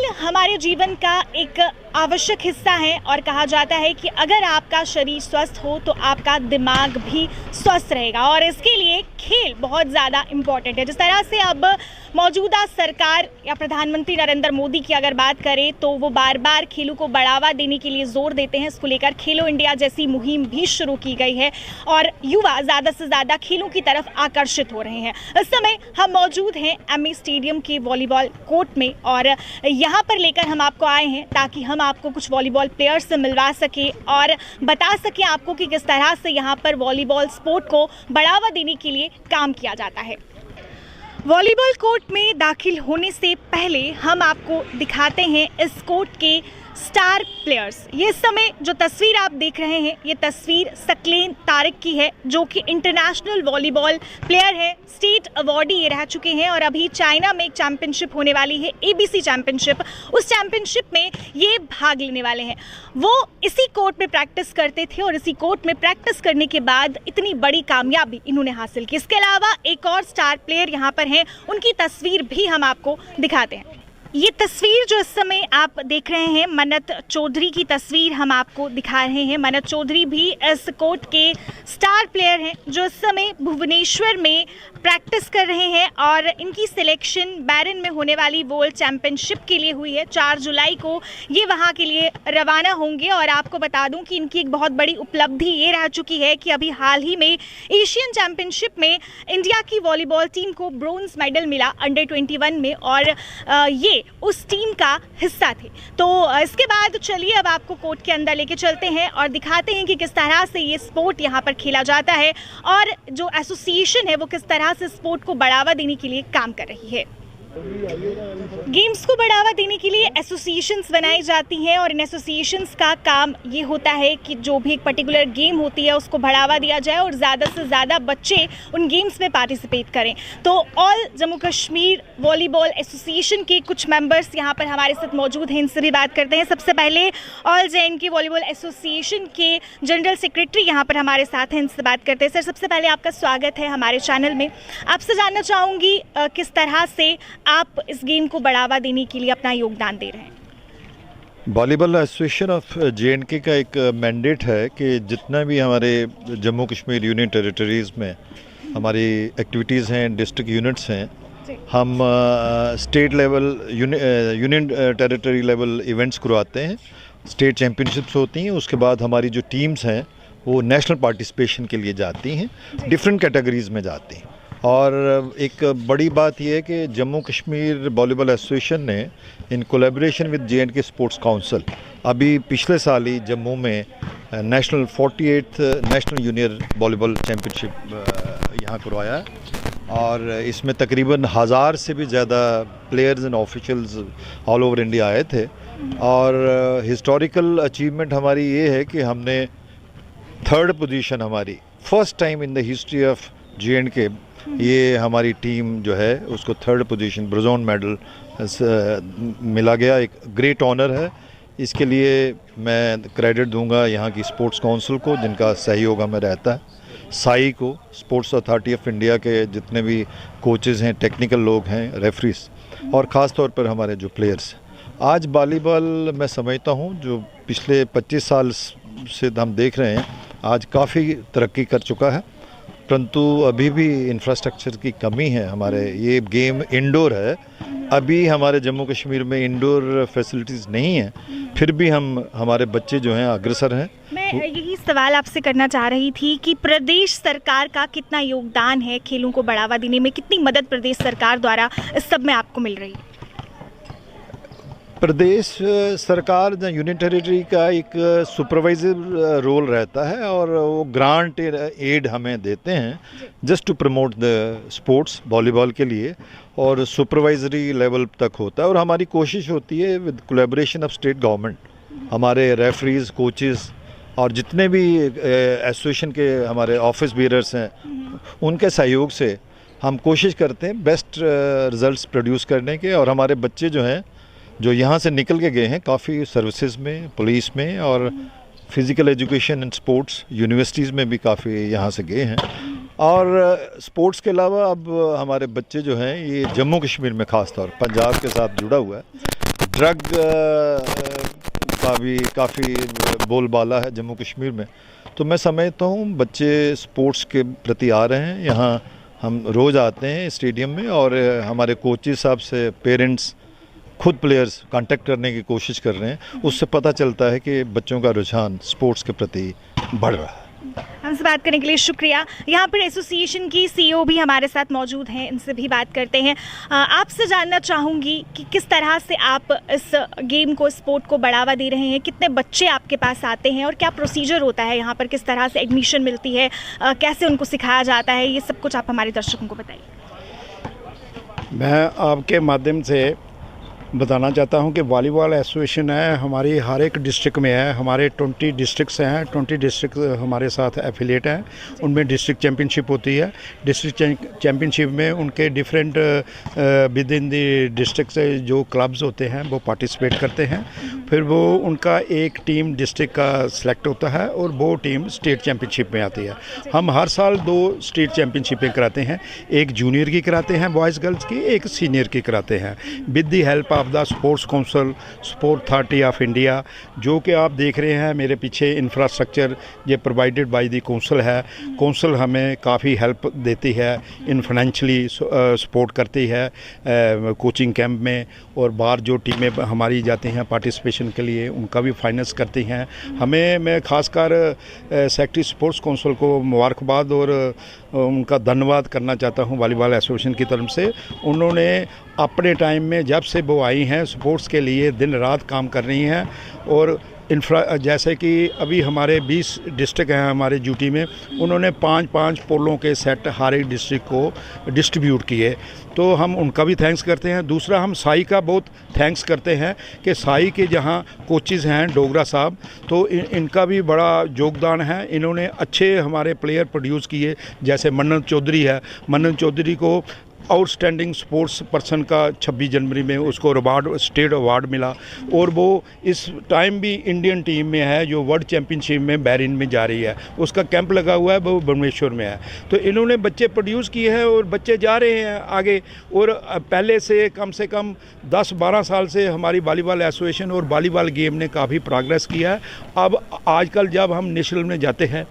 खेल हमारे जीवन का एक आवश्यक हिस्सा है और कहा जाता है कि अगर आपका शरीर स्वस्थ हो तो आपका दिमाग भी स्वस्थ रहेगा और इसके लिए खेल बहुत ज़्यादा इम्पॉर्टेंट है। जिस तरह से अब मौजूदा सरकार या प्रधानमंत्री नरेंद्र मोदी की अगर बात करें तो वो बार बार खेलों को बढ़ावा देने के लिए जोर देते हैं। इसको लेकर खेलो इंडिया जैसी मुहिम भी शुरू की गई है और युवा ज़्यादा से ज़्यादा खेलों की तरफ आकर्षित हो रहे हैं। इस समय हम मौजूद हैं एमए स्टेडियम के वॉलीबॉल कोर्ट में और यहाँ पर लेकर हम आपको आए हैं ताकि हम आपको कुछ वॉलीबॉल प्लेयर्स से मिलवा सके और बता सकें आपको कि किस तरह से यहाँ पर वॉलीबॉल स्पोर्ट को बढ़ावा देने के लिए काम किया जाता है। वॉलीबॉल कोर्ट में दाखिल होने से पहले हम आपको दिखाते हैं इस कोर्ट के स्टार प्लेयर्स। ये समय जो तस्वीर आप देख रहे हैं ये तस्वीर सकलेन तारिक की है जो कि इंटरनेशनल वॉलीबॉल प्लेयर है, स्टेट अवार्डी ये रह चुके हैं और अभी चाइना में एक चैंपियनशिप होने वाली है, एबीसी चैंपियनशिप। उस चैंपियनशिप में ये भाग लेने वाले हैं। वो इसी कोर्ट में प्रैक्टिस करते थे और इसी कोर्ट में प्रैक्टिस करने के बाद इतनी बड़ी कामयाबी इन्होंने हासिल की। इसके अलावा एक और स्टार प्लेयर यहाँ पर हैं, उनकी तस्वीर भी हम आपको दिखाते हैं। ये तस्वीर जो इस समय आप देख रहे हैं मन्नत चौधरी की तस्वीर हम आपको दिखा रहे हैं। मन्नत चौधरी भी इस कोर्ट के स्टार प्लेयर हैं जो इस समय भुवनेश्वर में प्रैक्टिस कर रहे हैं और इनकी सिलेक्शन बैरन में होने वाली वर्ल्ड चैंपियनशिप के लिए हुई है। 4 जुलाई को ये वहाँ के लिए रवाना होंगे और आपको बता दूं कि इनकी एक बहुत बड़ी उपलब्धि ये रह चुकी है कि अभी हाल ही में एशियन चैंपियनशिप में इंडिया की वॉलीबॉल टीम को ब्रोंज मेडल मिला अंडर 21 में और ये उस टीम का हिस्सा थे। तो इसके बाद चलिए अब आपको कोर्ट के अंदर लेके चलते हैं और दिखाते हैं कि किस तरह से ये स्पोर्ट यहाँ पर खेला जाता है और जो एसोसिएशन है वो किस तरह से स्पोर्ट को बढ़ावा देने के लिए काम कर रही है। गेम्स को बढ़ावा देने के लिए एसोसिएशंस बनाई जाती हैं और इन एसोसिएशंस का काम ये होता है कि जो भी एक पर्टिकुलर गेम होती है उसको बढ़ावा दिया जाए और ज़्यादा से ज़्यादा बच्चे उन गेम्स में पार्टिसिपेट करें। तो all Jammu Kashmir volleyball association के कुछ मेंबर्स यहाँ पर हमारे साथ मौजूद हैं, इनसे भी बात करते हैं। सबसे पहले ऑल JNK वॉलीबॉल एसोसिएशन के जनरल सेक्रेटरी यहाँ पर हमारे साथ हैं, इनसे बात करते हैं। सर, सबसे पहले आपका स्वागत है हमारे चैनल में। आपसे जानना चाहूँगी किस तरह से आप इस गेम को बढ़ावा देने के लिए अपना योगदान दे रहे हैं। वॉलीबॉल एसोसिएशन ऑफ JNK का एक मैंडेट है कि जितना भी हमारे जम्मू कश्मीर यूनियन टेरिटरीज़ में हमारी एक्टिविटीज़ हैं, डिस्ट्रिक्ट यूनिट्स हैं, हम state level union territory level events करवाते हैं। स्टेट चैम्पियनशिप्स होती हैं, उसके बाद हमारी जो टीम्स हैं वो नेशनल पार्टिसिपेशन के लिए जाती हैं, डिफरेंट कैटेगरीज़ में जाती हैं। और एक बड़ी बात यह है कि जम्मू कश्मीर वॉलीबॉल एसोसिएशन ने in collaboration with JNK sports council अभी पिछले साल ही जम्मू में national 48th national junior volleyball championship यहाँ करवाया और इसमें तकरीबन 1000 से भी ज़्यादा players and officials all over India आए थे। और हिस्टोरिकल अचीवमेंट हमारी ये है कि हमने 3rd पोजीशन हमारी first time in the history of JNK ये हमारी टीम जो है उसको 3rd पोजीशन ब्रोंज मेडल मिला गया। एक ग्रेट ऑनर है, इसके लिए मैं क्रेडिट दूंगा यहाँ की स्पोर्ट्स काउंसिल को जिनका सहयोग हमें रहता है, साई को, स्पोर्ट्स अथॉरिटी ऑफ इंडिया के जितने भी कोचेज़ हैं, टेक्निकल लोग हैं, रेफरीज और ख़ास तौर पर हमारे जो प्लेयर्स हैं। आज वॉलीबॉल मैं समझता हूँ जो पिछले 25 साल से हम देख रहे हैं आज काफ़ी तरक्की कर चुका है, परंतु अभी भी इंफ्रास्ट्रक्चर की कमी है। हमारे ये गेम इंडोर है, अभी हमारे जम्मू कश्मीर में इंडोर फैसिलिटीज़ नहीं है, फिर भी हमारे बच्चे जो हैं अग्रसर हैं। मैं यही सवाल आपसे करना चाह रही थी कि प्रदेश सरकार का कितना योगदान है खेलों को बढ़ावा देने में, कितनी मदद प्रदेश सरकार द्वारा इस सब में आपको मिल रही है? प्रदेश सरकार यूनियन टेरिटरी का एक सुपरवाइजर रोल रहता है और वो ग्रांट एड हमें देते हैं just to promote the sports volleyball के लिए और सुपरवाइजरी लेवल तक होता है। और हमारी कोशिश होती है with collaboration of state government, हमारे रेफरीज, कोचेस और जितने भी एसोसिएशन के हमारे ऑफिस बीयरर्स हैं उनके सहयोग से हम कोशिश करते हैं बेस्ट रिजल्ट्स प्रोड्यूस करने के। और हमारे बच्चे जो हैं जो यहाँ से निकल के गए हैं काफ़ी सर्विसेज में, पुलिस में और physical education and sports universities में भी काफ़ी यहाँ से गए हैं। और स्पोर्ट्स के अलावा अब हमारे बच्चे जो हैं ये जम्मू कश्मीर में ख़ास तौर पंजाब के साथ जुड़ा हुआ है, ड्रग का भी काफ़ी बोलबाला है जम्मू कश्मीर में। तो मैं समझता हूँ बच्चे स्पोर्ट्स के प्रति आ रहे हैं। यहाँ हम रोज़ आते हैं स्टेडियम में और हमारे कोचेस साहब से पेरेंट्स खुद प्लेयर्स कांटेक्ट करने की कोशिश कर रहे हैं। उससे पता चलता है कि बच्चों का रुझान स्पोर्ट्स के प्रति बढ़ रहा है। हमसे बात करने के लिए शुक्रिया। यहाँ पर एसोसिएशन की सीईओ भी हमारे साथ मौजूद हैं, इनसे भी बात करते हैं। आपसे जानना चाहूँगी कि किस तरह से आप इस गेम को, स्पोर्ट को बढ़ावा दे रहे हैं, कितने बच्चे आपके पास आते हैं और क्या प्रोसीजर होता है यहाँ पर, किस तरह से एडमिशन मिलती है, कैसे उनको सिखाया जाता है, ये सब कुछ आप हमारे दर्शकों को बताइए। मैं आपके माध्यम से बताना चाहता हूं कि वॉलीबॉल एसोसिएशन है हमारी हर एक डिस्ट्रिक्ट में है। हमारे 20 डिस्ट्रिक्ट्स हैं, 20 डिस्ट्रिक्ट हमारे साथ एफिलिएट हैं। उनमें डिस्ट्रिक्ट चैम्पियनशिप होती है। डिस्ट्रिक्ट चैम्पियनशिप में उनके different with in the district से जो क्लब्स होते हैं वो पार्टिसिपेट करते हैं। फिर वो उनका एक टीम डिस्ट्रिक्ट का सिलेक्ट होता है और वो टीम स्टेट चैम्पियनशिप में आती है। हम हर साल 2 स्टेट चैम्पियनशिपें कराते हैं, एक जूनियर की कराते हैं बॉयज़ गर्ल्स की, एक सीनियर की कराते हैं with the help of the sports council, sport authority of India. जो कि आप देख रहे हैं मेरे पीछे इंफ्रास्ट्रक्चर ये प्रोवाइडेड बाय दी काउंसिल है। काउंसिल हमें काफ़ी हेल्प देती है, इन फाइनेंशियली सपोर्ट करती है कोचिंग कैंप में, और बाहर जो टीमें हमारी जाती हैं पार्टिसिपेशन के लिए उनका भी फाइनेंस करती हैं हमें। मैं खासकर सेक्रेटरी स्पोर्ट्स काउंसिल को मुबारकबाद और उनका धन्यवाद करना चाहता हूं वॉलीबॉल एसोसिएशन की तरफ से। उन्होंने अपने टाइम में जब से वो आई हैं स्पोर्ट्स के लिए दिन रात काम कर रही हैं। और जैसे कि अभी हमारे 20 डिस्ट्रिक्ट हैं हमारे यूटी में, उन्होंने 5-5 पोलों के सेट हर एक डिस्ट्रिक्ट को डिस्ट्रीब्यूट किए, तो हम उनका भी थैंक्स करते हैं। दूसरा हम साई का बहुत थैंक्स करते हैं कि साई के जहां कोचेज़ हैं डोगरा साहब, तो इनका भी बड़ा योगदान है। इन्होंने अच्छे हमारे प्लेयर प्रोड्यूस किए, जैसे मन्नत चौधरी है। मन्नत चौधरी को आउटस्टैंडिंग स्पोर्ट्स पर्सन का 26 जनवरी में उसको अवार्ड, स्टेट अवार्ड मिला, और वो इस टाइम भी इंडियन टीम में है जो वर्ल्ड चैम्पियनशिप में बहरीन में जा रही है। उसका कैंप लगा हुआ है, वो भुवनेश्वर में है। तो इन्होंने बच्चे प्रोड्यूस किए हैं और बच्चे जा रहे हैं आगे। और पहले से कम 10-12 साल से हमारी वॉलीबॉल एसोसिएशन और वॉलीबॉल गेम ने काफ़ी प्रोग्रेस किया है। अब आजकल जब हम नेशनल में जाते हैं,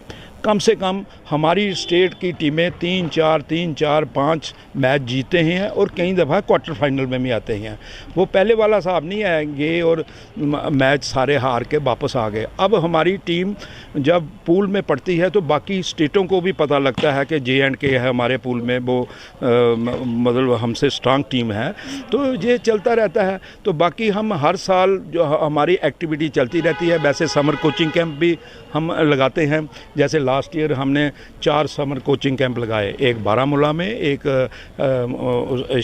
कम से कम हमारी स्टेट की टीमें 3-4 मैच जीते हैं और कई दफ़ा क्वार्टर फाइनल में भी आते हैं। वो पहले वाला साहब नहीं आएंगे और मैच सारे हार के वापस आ गए। अब हमारी टीम जब पूल में पड़ती है तो बाकी स्टेटों को भी पता लगता है कि J&K है हमारे पूल में, वो मतलब हमसे स्ट्रांग टीम है। तो ये चलता रहता है। तो बाकी हम हर साल जो हमारी एक्टिविटी चलती रहती है। वैसे समर कोचिंग कैंप भी हम लगाते हैं। जैसे लास्ट ईयर हमने 4 समर कोचिंग कैंप लगाए, एक बारामूला में, एक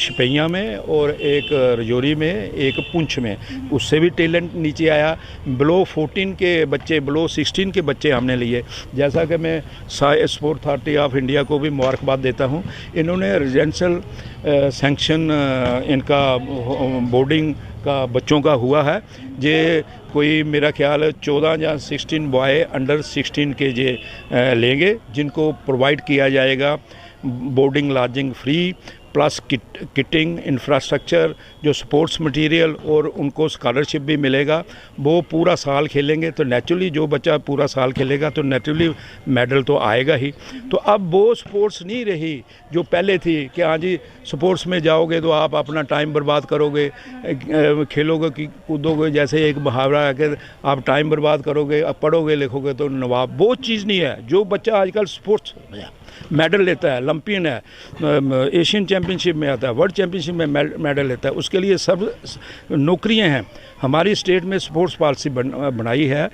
शपैया में और एक रजौरी में, एक पुंछ में। उससे भी टैलेंट नीचे आया। बिलो 14 के बच्चे, बिलो 16 के बच्चे हमने लिए। जैसा कि मैं स्पोर्ट अथॉरिटी ऑफ इंडिया को भी मुबारकबाद देता हूँ। इन्होंने रेजिडेंशियल सैंक्शन इनका बोर्डिंग का बच्चों का हुआ है। ये कोई मेरा ख्याल 14 या 16 बॉय अंडर 16 के जे लेंगे, जिनको प्रोवाइड किया जाएगा boarding lodging free, plus kiting, infrastructure, जो स्पोर्ट्स मटेरियल, और उनको स्कॉलरशिप भी मिलेगा। वो पूरा साल खेलेंगे तो नेचुरली जो बच्चा पूरा साल खेलेगा तो नेचुरली मेडल तो आएगा ही। तो अब वो स्पोर्ट्स नहीं रही जो पहले थी कि हाँ जी स्पोर्ट्स में जाओगे तो आप अपना टाइम बर्बाद करोगे, खेलोगे कि कूदोगे, जैसे एक मुहावरा है कि आप टाइम बर्बाद करोगे, अब पढ़ोगे लिखोगे तो नवाब। वो चीज़ नहीं है। जो बच्चा आजकल स्पोर्ट्स मेडल लेता है, ओलंपियन है, एशियन चैम्पियनशिप में आता है, वर्ल्ड चैम्पियनशिप में मेडल लेता है, उसके लिए सब नौकरियां हैं। हमारी स्टेट में स्पोर्ट्स पॉलिसी बनाई है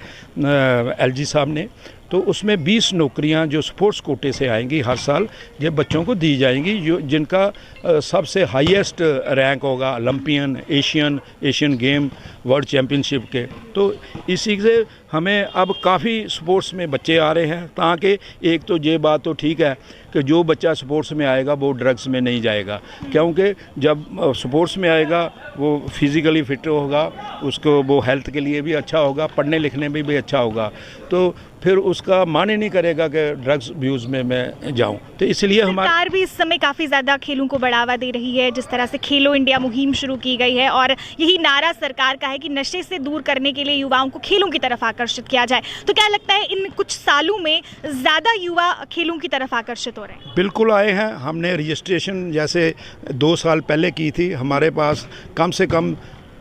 LG साहब ने, तो उसमें 20 नौकरियां जो स्पोर्ट्स कोटे से आएंगी हर साल, ये बच्चों को दी जाएंगी जो जिनका सबसे हाईएस्ट रैंक होगा Olympian, Asian game, world championship के। तो इसी से हमें अब काफ़ी स्पोर्ट्स में बच्चे आ रहे हैं। ताकि एक तो ये बात तो ठीक है कि जो बच्चा स्पोर्ट्स में आएगा वो ड्रग्स में नहीं जाएगा, क्योंकि जब स्पोर्ट्स में आएगा वो फिज़िकली फिट होगा, उसको वो हेल्थ के लिए भी अच्छा होगा, पढ़ने लिखने में भी अच्छा होगा, तो फिर उसका मन ही नहीं करेगा कि ड्रग्स अब्यूज़ में मैं जाऊं। तो इसलिए हमारी सरकार भी इस समय काफ़ी ज़्यादा खेलों को बढ़ावा दे रही है, जिस तरह से खेलो इंडिया मुहिम शुरू की गई है और यही नारा सरकार का है कि नशे से दूर करने के लिए युवाओं को खेलों की तरफ आकर्षित किया जाए। तो क्या लगता है इन कुछ सालों में ज़्यादा युवा खेलों की तरफ आकर्षित हो रहे हैं? बिल्कुल आए हैं। हमने रजिस्ट्रेशन जैसे 2 साल पहले की थी, हमारे पास कम से कम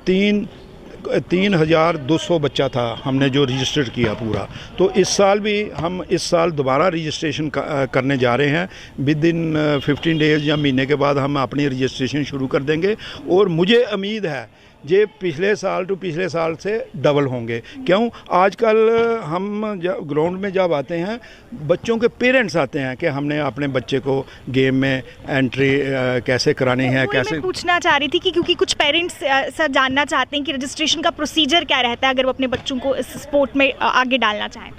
3,200 बच्चा था हमने जो रजिस्टर्ड किया पूरा। तो इस साल भी हम इस साल दोबारा रजिस्ट्रेशन करने जा रहे हैं। विद इन 15 डेज़ या महीने के बाद हम अपनी रजिस्ट्रेशन शुरू कर देंगे और मुझे उम्मीद है ये पिछले साल टू पिछले साल से डबल होंगे। क्यों? आजकल हम जब ग्राउंड में जब आते हैं, बच्चों के पेरेंट्स आते हैं कि हमने अपने बच्चे को गेम में एंट्री कैसे करानी है, कैसे। मैं पूछना चाह रही थी कि क्योंकि कुछ पेरेंट्स सर जानना चाहते हैं कि रजिस्ट्रेशन का प्रोसीजर क्या रहता है अगर वो अपने बच्चों को इस स्पोर्ट में आगे डालना चाहें।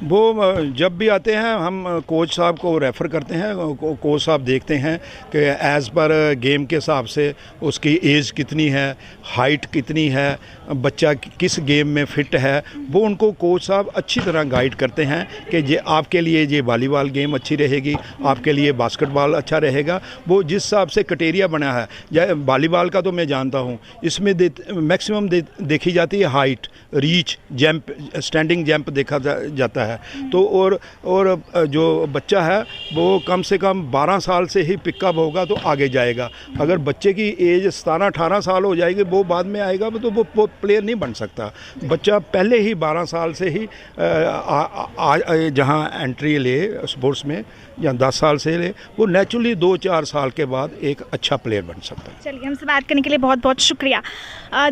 वो जब भी आते हैं हम कोच साहब को रेफ़र करते हैं, कोच साहब देखते हैं कि एज़ पर गेम के हिसाब से उसकी एज कितनी है, हाइट कितनी है, बच्चा किस गेम में फ़िट है, वो उनको कोच साहब अच्छी तरह गाइड करते हैं कि ये आपके लिए ये वॉलीबॉल गेम अच्छी रहेगी, आपके लिए बास्केटबॉल अच्छा रहेगा। वो जिस हिसाब से क्राइटेरिया बना है, या वॉलीबॉल का तो मैं जानता हूँ, इसमें मैक्सिमम देखी जाती है height, reach, jump, standing jump देखा जाता है। तो और जो बच्चा है वो कम से कम 12 साल से ही पिकअप होगा तो आगे जाएगा। अगर बच्चे की एज 17-18 साल हो जाएगी, वो बाद में आएगा तो वो प्लेयर नहीं बन सकता। बच्चा पहले ही 12 साल से ही जहाँ एंट्री ले स्पोर्ट्स में या 10 साल से ले, वो नेचुरली 2-4 साल के बाद एक अच्छा प्लेयर बन सकता है। चलिए, हमसे बात करने के लिए बहुत बहुत शुक्रिया।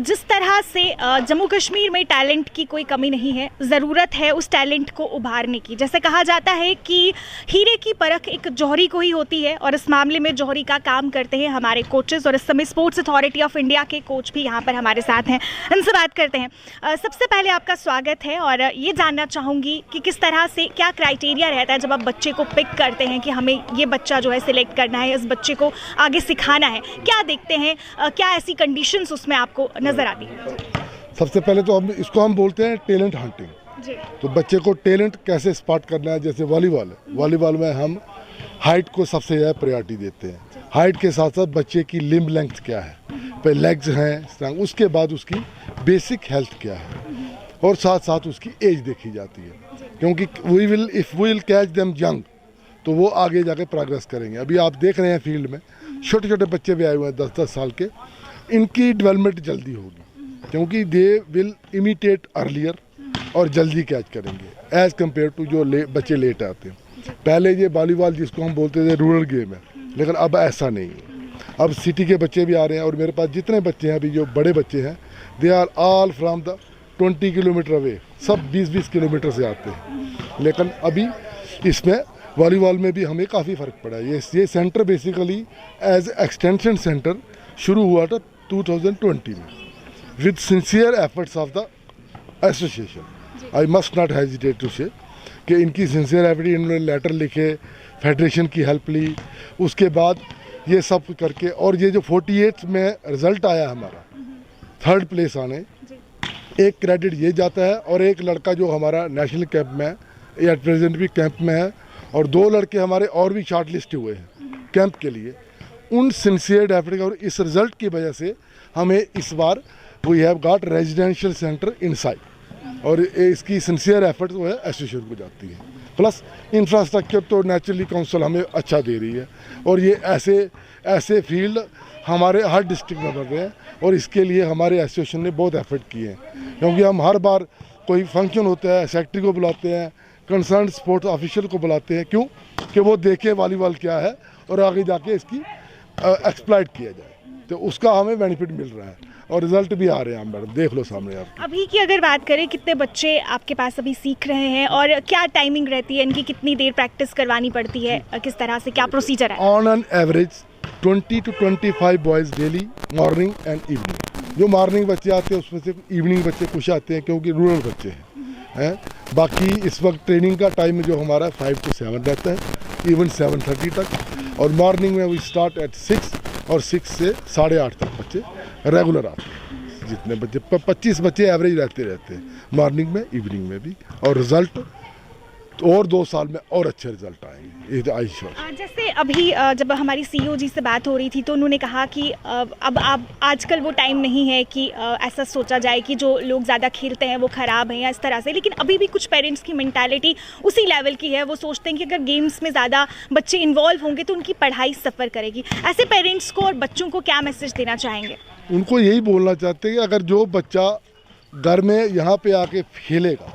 जिस तरह से जम्मू कश्मीर में टैलेंट की कोई कमी नहीं है, ज़रूरत है उस टैलेंट को उभारने की। जैसे कहा जाता है कि हीरे की परख एक जौहरी को ही होती है और इस मामले में जौहरी का काम करते हैं हमारे कोचेज़, और इस समय स्पोर्ट्स अथॉरिटी ऑफ इंडिया के कोच भी यहाँ पर हमारे साथ हैं। इनसे बात करते हैं। सबसे पहले आपका स्वागत है और ये जानना चाहूँगी कि किस तरह से क्या क्राइटेरिया रहता है जब आप बच्चे को पिक करते हैं कि हमें ये बच्चा जो है सिलेक्ट करना है, इस बच्चे को आगे सिखाना है, क्या देखते हैं, क्या ऐसी कंडीशंस उसमें आपको नज़र आती है? सबसे पहले तो हम बोलते हैं टैलेंट हंटिंग। तो बच्चे को टैलेंट कैसे स्पॉट करना है, जैसे वॉलीबॉल है, वॉलीबॉल में हम हाइट को सबसे ज़्यादा प्रायोरिटी देते हैं। हाइट के साथ साथ बच्चे की लिम्ब लेंथ क्या है, फिर लेग्स हैं स्ट्रॉन्ग, उसके बाद उसकी बेसिक हेल्थ क्या है, और साथ साथ उसकी एज देखी जाती है। क्योंकि if we will catch them young तो वो आगे जाके प्रोग्रेस करेंगे। अभी आप देख रहे हैं फील्ड में छोटे छोटे बच्चे भी आए हुए हैं 10-10 साल के, इनकी डेवलपमेंट जल्दी होगी क्योंकि दे विल इमिटेट अर्लियर और जल्दी कैच करेंगे एज़ कम्पेयर टू जो बच्चे लेट आते हैं। पहले ये वॉलीबॉल जिसको हम बोलते थे रूरल गेम है, लेकिन अब ऐसा नहीं है। अब सिटी के बच्चे भी आ रहे हैं और मेरे पास जितने बच्चे हैं अभी जो बड़े बच्चे हैं, they are all from the 20 kilometre away, सब 20-20 किलोमीटर से आते हैं। लेकिन अभी इसमें वॉलीबॉल में भी हमें काफ़ी फ़र्क पड़ा है। ये centre basically as extension centre शुरू हुआ था 2020 में with sincere efforts of the association. I must not hesitate to say कि इनकी सिंसियर एफर्ट, इन्होंने लेटर लिखे, फेडरेशन की हेल्प ली, उसके बाद ये सब करके, और ये जो 48 में रिज़ल्ट आया हमारा 3rd प्लेस आने, एक क्रेडिट ये जाता है और एक लड़का जो हमारा नेशनल कैंप में है, एट प्रेजेंट भी कैंप में है, और 2 लड़के हमारे और भी शॉर्ट लिस्ट हुए हैं कैंप के लिए। उन सिंसियर एफर्ट और इस रिज़ल्ट की वजह से हमें इस बार we have got residential centre inside, और इसकी सिंसियर एफर्ट जो है एसोसिएशन को जाती है। प्लस इंफ्रास्ट्रक्चर तो नेचुरली काउंसिल हमें अच्छा दे रही है, और ये ऐसे फील्ड हमारे हर डिस्ट्रिक्ट में बन रहे हैं, और इसके लिए हमारे एसोसिएशन ने बहुत एफर्ट किए हैं। क्योंकि हम हर बार कोई फंक्शन होता है, सेक्रेटरी को बुलाते हैं, कंसर्न स्पोर्ट्स ऑफिशियल को बुलाते हैं, क्यों कि वो देखे वॉलीबॉल क्या है और आगे जाके इसकी एक्सप्लॉइट किया जाए। तो उसका हमें बेनिफिट मिल रहा है और रिजल्ट भी आ रहे हैं। मैडम देख लो सामने आप। अभी की अगर बात करें, कितने बच्चे आपके पास अभी सीख रहे हैं और क्या टाइमिंग रहती है इनकी, कितनी देर प्रैक्टिस करवानी पड़ती है, किस तरह से क्या प्रोसीजर है? On an average 20 to 25 boys daily, morning and evening. जो मॉर्निंग बच्चे आते हैं उसमें से इवनिंग बच्चे कुछ आते हैं क्योंकि रूरल बच्चे हैं। बाकी इस वक्त ट्रेनिंग का टाइम जो हमारा 5 to 7 रहता है, इवन 7:30 तक। और मॉर्निंग में वी स्टार्ट एट 6 और 6 से 8:30 तक बच्चे रेगुलर आते हैं। जितने बच्चे 25 बच्चे एवरेज रहते हैं मॉर्निंग में, इवनिंग में भी। और रिज़ल्ट और 2 साल में और अच्छे रिजल्ट आएंगे, ये आई श्योर। जैसे अभी जब हमारी सीईओ जी से बात हो रही थी तो उन्होंने कहा कि अब आजकल वो टाइम नहीं है कि ऐसा सोचा जाए कि जो लोग ज़्यादा खेलते हैं वो ख़राब हैं या इस तरह से, लेकिन अभी भी कुछ पेरेंट्स की मेंटालिटी उसी लेवल की है। वो सोचते हैं कि अगर गेम्स में ज़्यादा बच्चे इन्वॉल्व होंगे तो उनकी पढ़ाई सफ़र करेगी। ऐसे पेरेंट्स को और बच्चों को क्या मैसेज देना चाहेंगे? उनको यही बोलना चाहते हैं कि अगर जो बच्चा घर में यहाँ पे आके खेलेगा,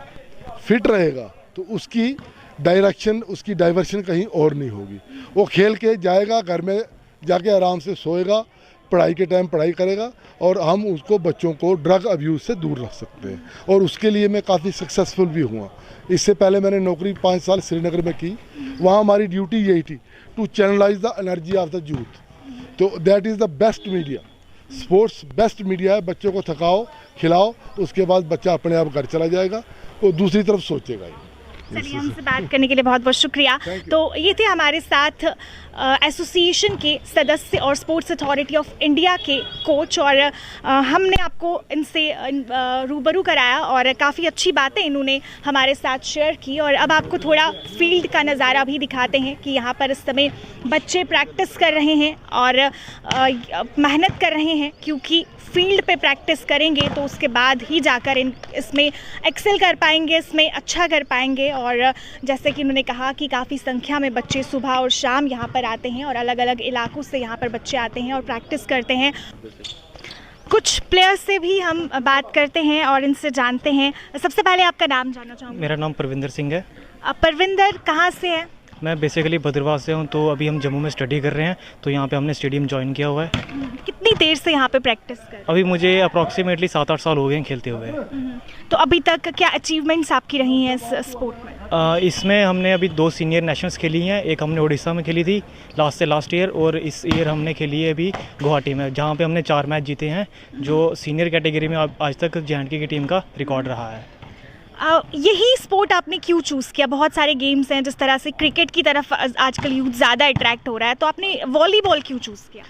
फिट रहेगा, तो उसकी डायरेक्शन, उसकी डाइवर्शन कहीं और नहीं होगी। वो खेल के जाएगा, घर में जाके आराम से सोएगा, पढ़ाई के टाइम पढ़ाई करेगा। और हम उसको, बच्चों को ड्रग अब्यूज़ से दूर रख सकते हैं। और उसके लिए मैं काफ़ी सक्सेसफुल भी हुआ। इससे पहले मैंने नौकरी 5 साल श्रीनगर में की। वहाँ हमारी ड्यूटी यही थी, to channelise the energy of the youth. तो that is the best media. Sports best media है। बच्चों को थकाओ, खिलाओ, उसके बाद बच्चा अपने आप घर चला जाएगा, वो दूसरी तरफ सोचेगा ही। चलिए, हमसे बात करने के लिए बहुत बहुत शुक्रिया। तो ये थे हमारे साथ एसोसिएशन के सदस्य और स्पोर्ट्स अथॉरिटी ऑफ इंडिया के कोच, और हमने आपको इनसे रूबरू कराया और काफ़ी अच्छी बातें इन्होंने हमारे साथ शेयर की। और अब आपको थोड़ा फील्ड का नज़ारा भी दिखाते हैं कि यहाँ पर इस समय बच्चे प्रैक्टिस कर रहे हैं और मेहनत कर रहे हैं, क्योंकि फील्ड पे प्रैक्टिस करेंगे तो उसके बाद ही जाकर इसमें एक्सेल कर पाएंगे, इसमें अच्छा कर पाएंगे। और जैसे कि उन्होंने कहा कि काफ़ी संख्या में बच्चे सुबह और शाम यहाँ पर आते हैं और अलग अलग इलाकों से यहाँ पर बच्चे आते हैं और प्रैक्टिस करते हैं। कुछ प्लेयर्स से भी हम बात करते हैं और इनसे जानते हैं। सबसे पहले आपका नाम जानना चाहूँगी। मेरा नाम परविंदर सिंह है। परविंदर कहाँ से है? मैं बेसिकली भद्रवाह से हूँ। तो अभी हम जम्मू में स्टडी कर रहे हैं, तो यहाँ पे हमने स्टेडियम ज्वाइन किया हुआ है। कितनी देर से यहाँ पे प्रैक्टिस कर रहे हैं? अभी मुझे अप्रॉक्सीमेटली 7-8 साल हो गए हैं खेलते हुए। तो अभी तक क्या अचीवमेंट्स आपकी रही हैं इस स्पोर्ट में? इसमें हमने अभी 2 सीनियर नेशनल्स खेली हैं। एक हमने उड़ीसा में खेली थी लास्ट ईयर, और इस ईयर हमने खेली है अभी गुवाहाटी में, जहाँ पे हमने 4 मैच जीते हैं, जो सीनियर कैटेगरी में आज तक जे&के की टीम का रिकॉर्ड रहा है। यही स्पोर्ट आपने क्यों चूज़ किया? बहुत सारे गेम्स हैं, जिस तरह से क्रिकेट की तरफ आजकल यूथ ज़्यादा अट्रैक्ट हो रहा है, तो आपने वॉलीबॉल क्यों चूज़ किया?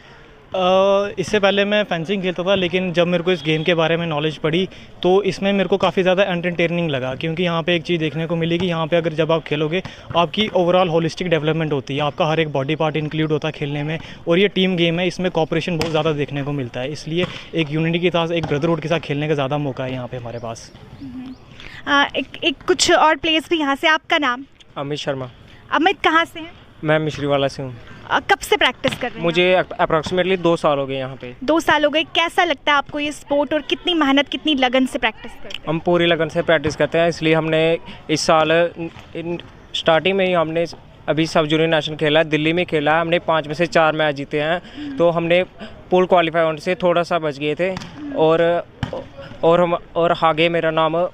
इससे पहले मैं फेंसिंग खेलता था, लेकिन जब मेरे को इस गेम के बारे में नॉलेज पड़ी तो इसमें मेरे को काफ़ी ज़्यादा एंटरटेनिंग लगा, क्योंकि यहाँ पे एक चीज़ देखने को मिली कि यहाँ पे अगर जब आप खेलोगे आपकी ओवरऑल होलिस्टिक डेवलपमेंट होती है, आपका हर एक बॉडी पार्ट इंक्लूड होता है खेलने में। और ये टीम गेम है, इसमें कॉपरेशन बहुत ज़्यादा देखने को मिलता है, इसलिए एक यूनिटी के साथ, एक ब्रदरहुड के साथ खेलने का ज़्यादा मौका है यहाँ पर हमारे पास। एक कुछ और प्लेयर्स भी यहाँ से। आपका नाम? अमित शर्मा। अमित कहाँ से हैं? मैं मिश्रीवाला से हूँ। कब से प्रैक्टिस कर रहे हैं? मुझे अप्रॉक्सीमेटली 2 साल हो गए यहाँ पे। 2 साल हो गए। कैसा लगता है आपको ये स्पोर्ट और कितनी मेहनत, कितनी लगन से प्रैक्टिस करते हैं? हम पूरी लगन से प्रैक्टिस करते हैं, इसलिए हमने इस साल स्टार्टिंग में ही हमने अभी सब जूनियर नेशनल खेला है, दिल्ली में खेला है। हमने 5 में से 4 मैच जीते हैं, तो हमने पूल क्वालिफाई होने से थोड़ा सा बच गए थे। और आगे मेरा नाम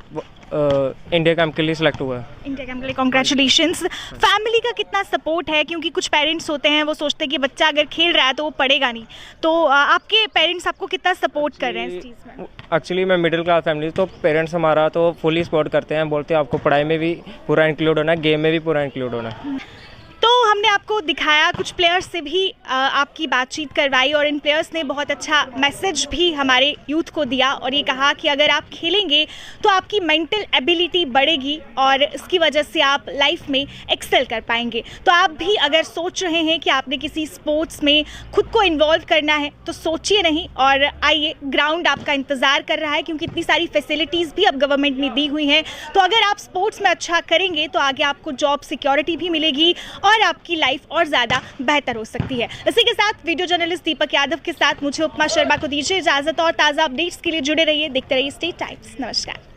इंडिया कैंप के लिए सिलेक्ट हुआ है। इंडिया कैंप के लिए कॉन्ग्रेचुलेशंस। फैमिली का कितना सपोर्ट है? क्योंकि कुछ पेरेंट्स होते हैं वो सोचते हैं कि बच्चा अगर खेल रहा है तो वो पढ़ेगा नहीं, तो आपके पेरेंट्स आपको कितना सपोर्ट कर रहे हैं इस चीज़ में? एक्चुअली मैं मिडिल क्लास फैमिली, तो पेरेंट्स हमारा तो फुली सपोर्ट करते हैं, बोलते हैं आपको पढ़ाई में भी पूरा इंक्लूड होना है, गेम में भी पूरा इंक्लूड होना है। तो हमने आपको दिखाया, कुछ प्लेयर्स से भी आपकी बातचीत करवाई और इन प्लेयर्स ने बहुत अच्छा मैसेज भी हमारे यूथ को दिया और ये कहा कि अगर आप खेलेंगे तो आपकी मेंटल एबिलिटी बढ़ेगी और इसकी वजह से आप लाइफ में एक्सेल कर पाएंगे। तो आप भी अगर सोच रहे हैं कि आपने किसी स्पोर्ट्स में खुद को इन्वॉल्व करना है तो सोचिए नहीं और आइए, ग्राउंड आपका इंतज़ार कर रहा है, क्योंकि इतनी सारी फैसिलिटीज़ भी अब गवर्नमेंट ने दी हुई हैं। तो अगर आप स्पोर्ट्स में अच्छा करेंगे तो आगे आपको जॉब सिक्योरिटी भी मिलेगी और आपकी लाइफ और ज़्यादा बेहतर हो सकती है। इसी के साथ वीडियो जर्नलिस्ट दीपक यादव के साथ मुझे उपमा शर्मा को दीजिए इजाज़त और ताज़ा अपडेट्स के लिए जुड़े रहिए, देखते रहिए स्टेट टाइम्स। नमस्कार।